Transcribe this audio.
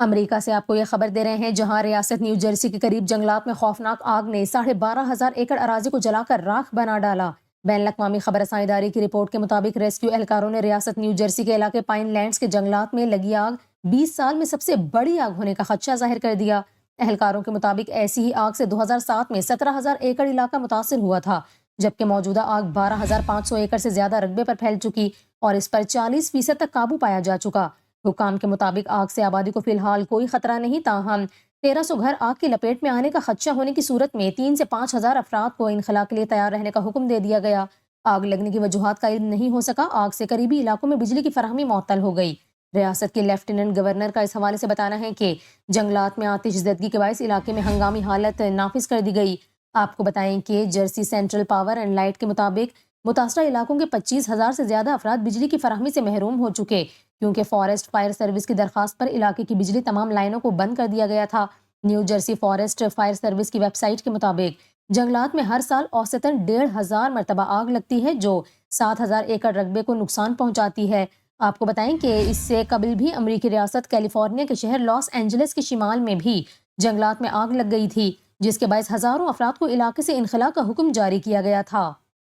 امریکہ سے آپ کو یہ خبر دے رہے ہیں، جہاں ریاست نیو جرسی کے قریب جنگلات میں خوفناک آگ نے 12,500 ایکڑ اراضی کو جلا کر راکھ بنا ڈالا۔ بین الاقوامی خبر رساں ادارے کی رپورٹ کے مطابق ریسکیو اہلکاروں نے ریاست نیو جرسی کے علاقے پائن لینڈز کے جنگلات میں لگی آگ 20 سال میں سب سے بڑی آگ ہونے کا خدشہ ظاہر کر دیا۔ اہلکاروں کے مطابق ایسی ہی آگ سے 2007 میں 17,000 ایکڑ علاقہ متاثر ہوا تھا، جبکہ موجودہ آگ 12,500 ایکڑ سے زیادہ رقبے پر پھیل چکی اور اس پر 40% تک قابو پایا جا چکا۔ حکام کے مطابق آگ سے آبادی کو فی الحال کوئی خطرہ نہیں، تاہم 1300 گھر آگ کی لپیٹ میں آنے کا خدشہ ہونے کی صورت میں 3 سے 5,000 افراد کو انخلا کے لیے تیار رہنے کا حکم دے دیا گیا۔ آگ لگنے کی وجوہات کا علم نہیں ہو سکا۔ آگ سے قریبی علاقوں میں بجلی کی فراہمی معطل ہو گئی۔ ریاست کے لیفٹیننٹ گورنر کا اس حوالے سے بتانا ہے کہ جنگلات میں آتش زدگی کے باعث علاقے میں ہنگامی حالت نافذ کر دی گئی۔ آپ کو بتائیں کہ Jersey central power and light کے مطابق متاثرہ علاقوں کے 25,000 سے زیادہ افراد بجلی کی فراہمی سے محروم ہو چکے، کیونکہ فارسٹ فائر سروس کی درخواست پر علاقے کی بجلی تمام لائنوں کو بند کر دیا گیا تھا۔ New Jersey forest fire service کی ویب سائٹ کے مطابق جنگلات میں ہر سال اوسطاً 1,500 مرتبہ آگ لگتی ہے، جو 7,000 ایکڑ رقبے کو نقصان پہنچاتی ہے۔ آپ کو بتائیں کہ اس سے قبل بھی امریکی ریاست کیلیفورنیا کے شہر لاس اینجلس کے شمال میں بھی جنگلات میں آگ لگ گئی تھی، جس کے باعث ہزاروں افراد کو علاقے سے انخلا کا حکم جاری کیا گیا تھا۔